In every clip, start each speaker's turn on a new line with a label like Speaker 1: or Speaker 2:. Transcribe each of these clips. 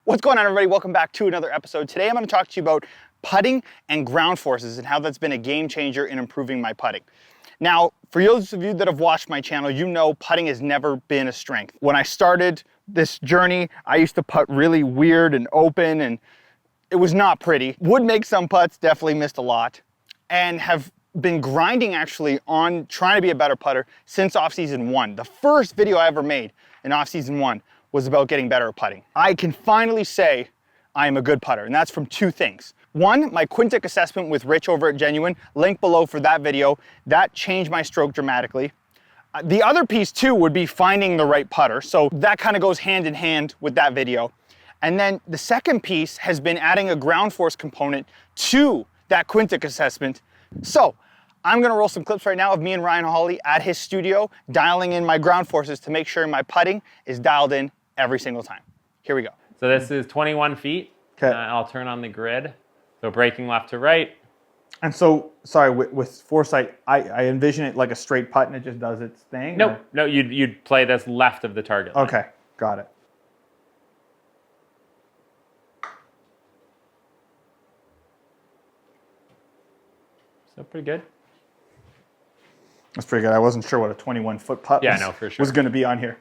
Speaker 1: What's going on, everybody? Welcome back to another episode. Today I'm going to talk to you about putting and ground forces and how that's been a game changer in improving my putting. Now, for those of you that have watched my channel, you know putting has never been a strength. When I started this journey, I used to putt really weird and open, and it was not pretty. Would make some putts, definitely missed a lot, and have been grinding actually on trying to be a better putter since off-season 1. The first video I ever made in off-season 1 was about getting better at putting. I can finally say I am a good putter, and that's from two things. One, my Quintic assessment with Rich over at Genuine, link below for that video. That changed my stroke dramatically. The other piece too would be finding the right putter, so that kind of goes hand in hand with that video. And then the second piece has been adding a ground force component to that Quintic assessment. So I'm gonna roll some clips right now of me and Ryan Holley at his studio, dialing in my ground forces to make sure my putting is dialed in every single time. Here we go.
Speaker 2: So this is 21 feet.
Speaker 1: Okay.
Speaker 2: I'll turn on the grid. So breaking left to right.
Speaker 1: And so, sorry, with foresight, I envision it like a straight putt and it just does its thing?
Speaker 2: Nope. No, you'd play this left of the target line.
Speaker 1: Okay, got it.
Speaker 2: So pretty good.
Speaker 1: That's pretty good. I wasn't sure what a 21-foot putt was going to be on here.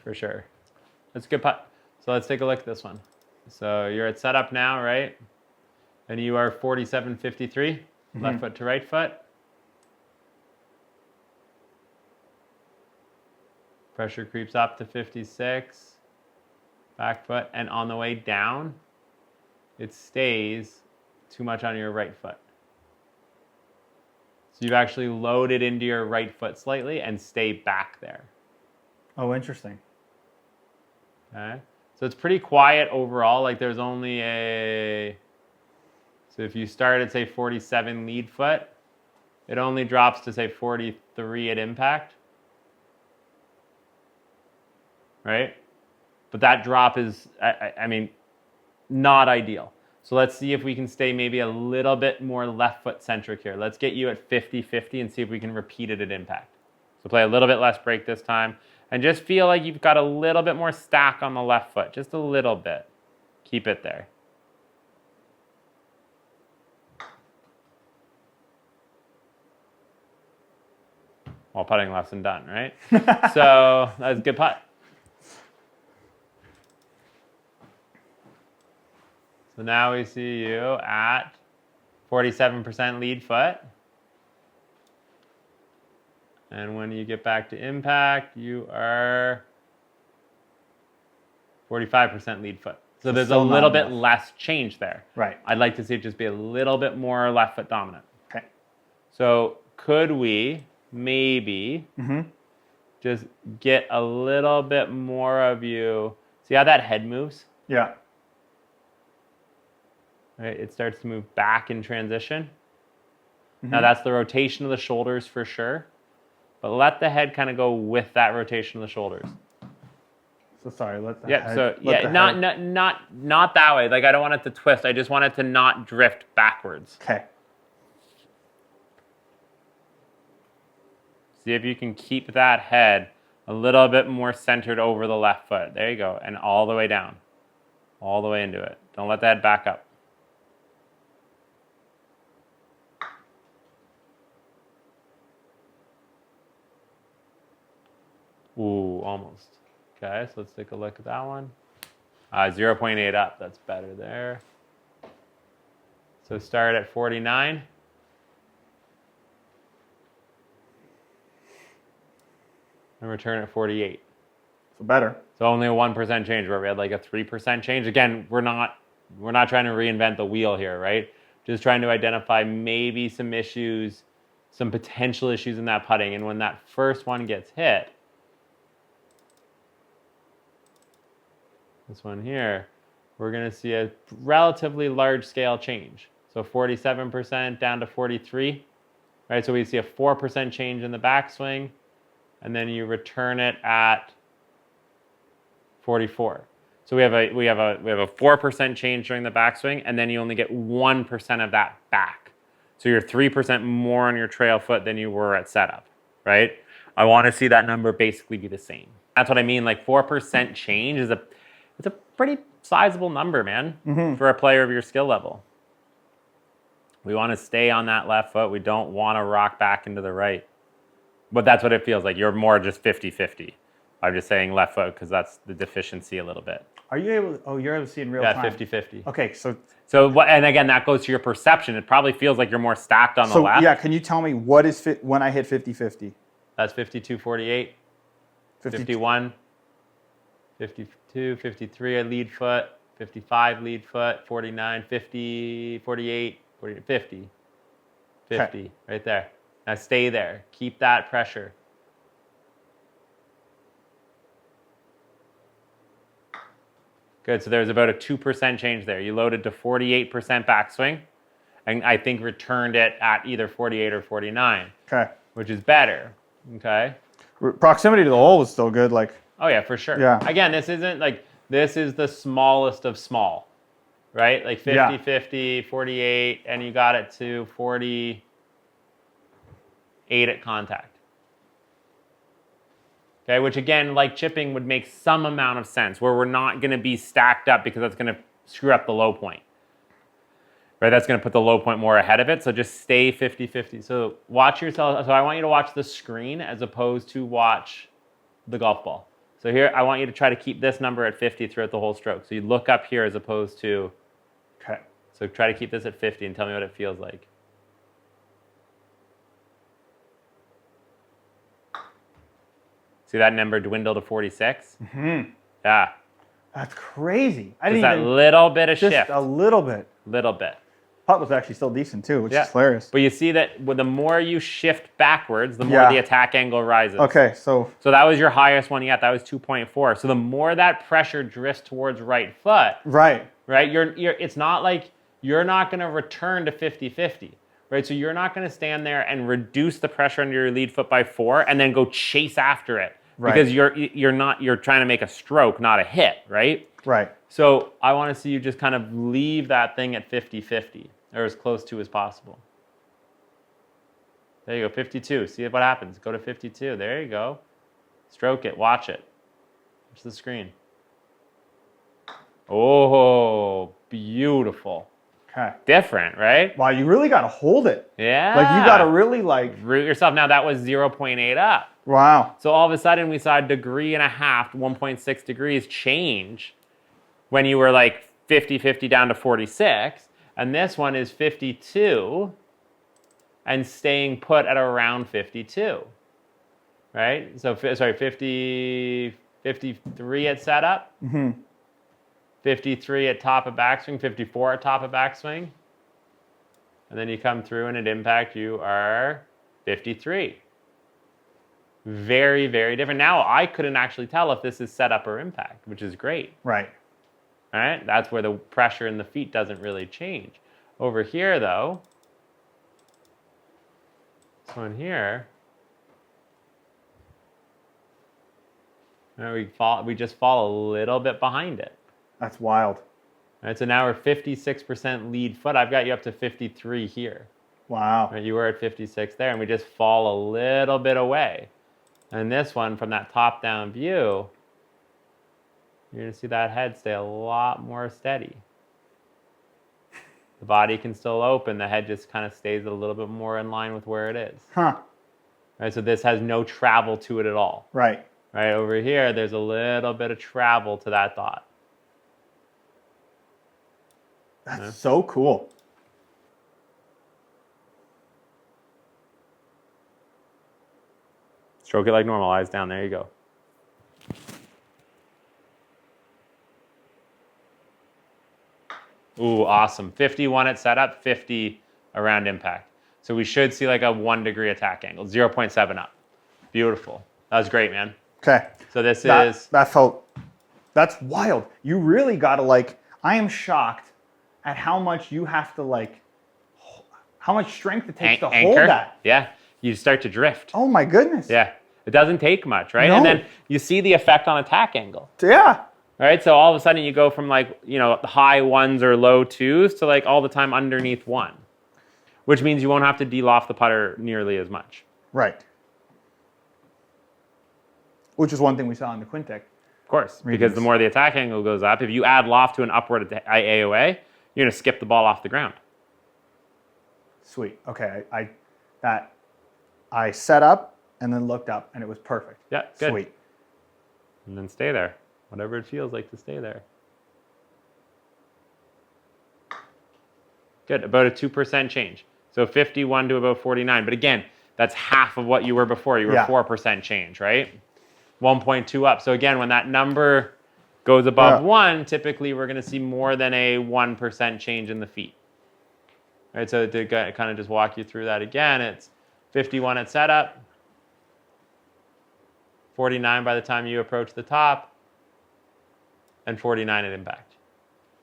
Speaker 2: For sure. That's a good putt. So let's take a look at this one. So you're at setup now, right? And you are 47.53, left foot to right foot. Pressure creeps up to 56, back foot, and on the way down, it stays too much on your right foot. So you've actually loaded into your right foot slightly and stay back there.
Speaker 1: Oh, interesting.
Speaker 2: Okay. So it's pretty quiet overall. Like there's only so if you start at say 47 lead foot, it only drops to say 43 at impact. Right? But that drop is, I mean, not ideal. So let's see if we can stay maybe a little bit more left foot centric here. Let's get you at 50-50 and see if we can repeat it at impact. So play a little bit less break this time. And just feel like you've got a little bit more stack on the left foot. Just a little bit. Keep it there. Well, putting lesson done, right? So that was a good putt. So now we see you at 47% lead foot. And when you get back to impact, you are 45% lead foot. So there's a little bit less change there.
Speaker 1: Right.
Speaker 2: I'd like to see it just be a little bit more left foot dominant.
Speaker 1: Okay.
Speaker 2: So could we maybe just get a little bit more of you? See how that head moves?
Speaker 1: Yeah.
Speaker 2: Right, it starts to move back in transition. Now that's the rotation of the shoulders for sure, but let the head kind of go with that rotation of the shoulders.
Speaker 1: So sorry, let the
Speaker 2: Yeah,
Speaker 1: head,
Speaker 2: so yeah, not that way. Like I don't want it to twist. I just want it to not drift backwards.
Speaker 1: Okay.
Speaker 2: See if you can keep that head a little bit more centered over the left foot. There you go, and all the way down, all the way into it. Don't let the head back up. Ooh, almost. Okay, so let's take a look at that one. 0.8 up, that's better there. So start at 49. And return at 48.
Speaker 1: So better.
Speaker 2: So only a 1% change where we had like a 3% change. Again, we're not trying to reinvent the wheel here, right? Just trying to identify maybe some issues, some potential issues in that putting. And when that first one gets hit, this one here, we're going to see a relatively large scale change. So 47% down to 43, right? So we see a 4% change in the backswing, and then you return it at 44. So we have a 4% change during the backswing, and then you only get 1% of that back. So you're 3% more on your trail foot than you were at setup, right? I want to see that number basically be the same. That's what I mean. Like 4% change is it's a pretty sizable number, man, for a player of your skill level. We want to stay on that left foot. We don't want to rock back into the right. But that's what it feels like. You're more just 50-50. I'm just saying left foot because that's the deficiency a little bit.
Speaker 1: Are you able? Oh, you're able to see in real time.
Speaker 2: Yeah, 50-50.
Speaker 1: Okay, so
Speaker 2: and again, that goes to your perception. It probably feels like you're more stacked on the left.
Speaker 1: Yeah, can you tell me what is when I hit 50-50?
Speaker 2: That's 52-48, 51, 52, 53 a lead foot, 55 lead foot, 49, 50, 48, 50, 50, right there. Now stay there. Keep that pressure. Good, so there's about a 2% change there. You loaded to 48% backswing, and I think returned it at either 48 or 49.
Speaker 1: Okay.
Speaker 2: Which is better, okay?
Speaker 1: Proximity to the hole was still good, like.
Speaker 2: Oh yeah, for sure.
Speaker 1: Yeah.
Speaker 2: Again, this is the smallest of small, right? Like 50-50, 48, and you got it to 48 at contact. Okay, which again, like chipping would make some amount of sense where we're not going to be stacked up because that's going to screw up the low point. Right, that's going to put the low point more ahead of it. So just stay 50-50. So watch yourself. So I want you to watch the screen as opposed to watch the golf ball. So here, I want you to try to keep this number at 50 throughout the whole stroke. So you look up here as opposed to.
Speaker 1: Okay.
Speaker 2: So try to keep this at 50 and tell me what it feels like. See that number dwindle to 46?
Speaker 1: Mm-hmm.
Speaker 2: Yeah.
Speaker 1: That's crazy.
Speaker 2: Just that little bit of shift.
Speaker 1: Just a little bit.
Speaker 2: Little bit.
Speaker 1: Putt was actually still decent too, which is hilarious.
Speaker 2: But you see that the more you shift backwards, the more the attack angle rises.
Speaker 1: Okay, so
Speaker 2: that was your highest one yet. That was 2.4. So the more that pressure drifts towards right foot, right, it's not like you're not going to return to 50-50. Right, so you're not going to stand there and reduce the pressure under your lead foot by 4 and then go chase after it because you're trying to make a stroke, not a hit, right?
Speaker 1: Right.
Speaker 2: So I want to see you just kind of leave that thing at 50-50 or as close to as possible. There you go, 52. See what happens. Go to 52. There you go. Stroke it. Watch it. Watch the screen. Oh, beautiful.
Speaker 1: Okay.
Speaker 2: Different, right?
Speaker 1: Wow, you really got to hold it.
Speaker 2: Yeah.
Speaker 1: Like you got to really
Speaker 2: root yourself. Now that was 0.8 up.
Speaker 1: Wow.
Speaker 2: So all of a sudden we saw 1.5 degrees to 1.6 degrees change when you were like 50-50 down to 46. And this one is 52 and staying put at around 52. Right? So, 53 at setup.
Speaker 1: Mm-hmm.
Speaker 2: 53 at top of backswing, 54 at top of backswing. And then you come through and at impact you are 53. Very, very different. Now I couldn't actually tell if this is setup or impact, which is great.
Speaker 1: Right.
Speaker 2: All right? That's where the pressure in the feet doesn't really change. Over here though, this one here, we just fall a little bit behind it.
Speaker 1: That's wild.
Speaker 2: All right, so now we're 56% lead foot. I've got you up to 53 here.
Speaker 1: Wow.
Speaker 2: Right, you were at 56 there, and we just fall a little bit away. And this one, from that top-down view, you're going to see that head stay a lot more steady. The body can still open. The head just kind of stays a little bit more in line with where it is.
Speaker 1: Huh.
Speaker 2: Right, so this has no travel to it at all.
Speaker 1: Right.
Speaker 2: Right over here, there's a little bit of travel to that dot.
Speaker 1: That's so cool.
Speaker 2: Stroke it like normal, eyes down. There you go. Ooh, awesome. 51 at setup, 50 around impact. So we should see like a 1 degree attack angle, 0.7 up. Beautiful. That was great, man.
Speaker 1: Okay.
Speaker 2: So that's
Speaker 1: wild. You really got to I am shocked at how much you have to how much strength it takes to hold that.
Speaker 2: Yeah, you start to drift.
Speaker 1: Oh my goodness.
Speaker 2: Yeah, it doesn't take much, right?
Speaker 1: No.
Speaker 2: And then you see the effect on attack angle.
Speaker 1: Yeah.
Speaker 2: All right, so all of a sudden you go from high 1s or low 2s to all the time underneath 1, which means you won't have to de-loft the putter nearly as much.
Speaker 1: Right. Which is one thing we saw in the Quintic.
Speaker 2: Of course, because the more the attack angle goes up, if you add loft to an upward AOA, you're going to skip the ball off the ground.
Speaker 1: Sweet. Okay, I set up and then looked up, and it was perfect.
Speaker 2: Yeah, good.
Speaker 1: Sweet.
Speaker 2: And then stay there, whatever it feels like to stay there. Good, about a 2% change. So 51 to about 49. But again, that's half of what you were before. You were 4% change, right? 1.2 up. So again, when that number goes above 1, typically we're going to see more than a 1% change in the feet. All right, so to kind of just walk you through that again, it's 51 at setup, 49 by the time you approach the top, and 49 at impact.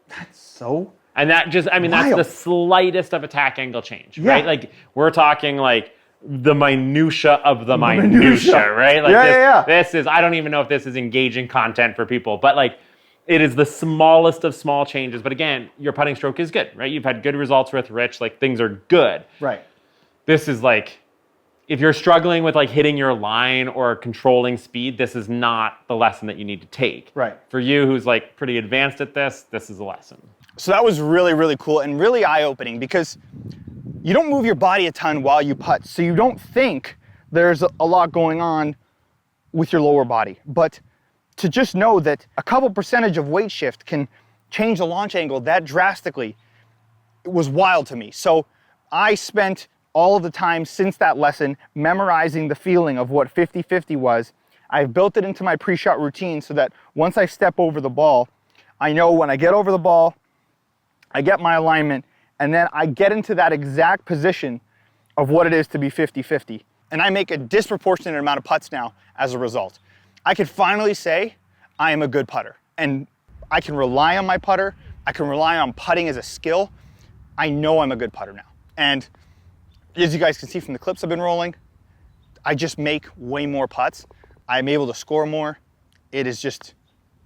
Speaker 1: That's so
Speaker 2: And that just, I mean,
Speaker 1: wild.
Speaker 2: that's the slightest of attack angle change, right? Like, we're talking like the minutia of the minutia, right? Like this is, I don't even know if this is engaging content for people, but like, it is the smallest of small changes. But again, your putting stroke is good, right? You've had good results with Rich, like things are good.
Speaker 1: Right.
Speaker 2: This is like, if you're struggling with like hitting your line or controlling speed, this is not the lesson that you need to take.
Speaker 1: Right.
Speaker 2: For you, who's like pretty advanced at this is a lesson.
Speaker 1: So that was really, really cool and really eye-opening, because you don't move your body a ton while you putt, so you don't think there's a lot going on with your lower body. But to just know that a couple percentage of weight shift can change the launch angle that drastically, it was wild to me. So I spent all of the time since that lesson memorizing the feeling of what 50-50 was. I've built it into my pre-shot routine so that once I step over the ball, I know when I get over the ball, I get my alignment, and then I get into that exact position of what it is to be 50-50. And I make a disproportionate amount of putts now as a result. I can finally say I am a good putter, and I can rely on my putter. I can rely on putting as a skill. I know I'm a good putter now. And as you guys can see from the clips I've been rolling, I just make way more putts. I'm able to score more. It is just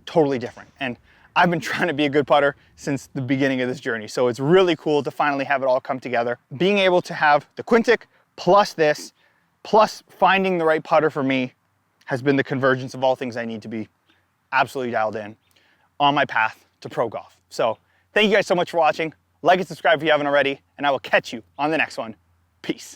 Speaker 1: totally different. And I've been trying to be a good putter since the beginning of this journey. So it's really cool to finally have it all come together. Being able to have the Quintic plus this, plus finding the right putter for me, has been the convergence of all things I need to be absolutely dialed in on my path to pro golf. So thank you guys so much for watching. Like and subscribe if you haven't already, and I will catch you on the next one. Peace.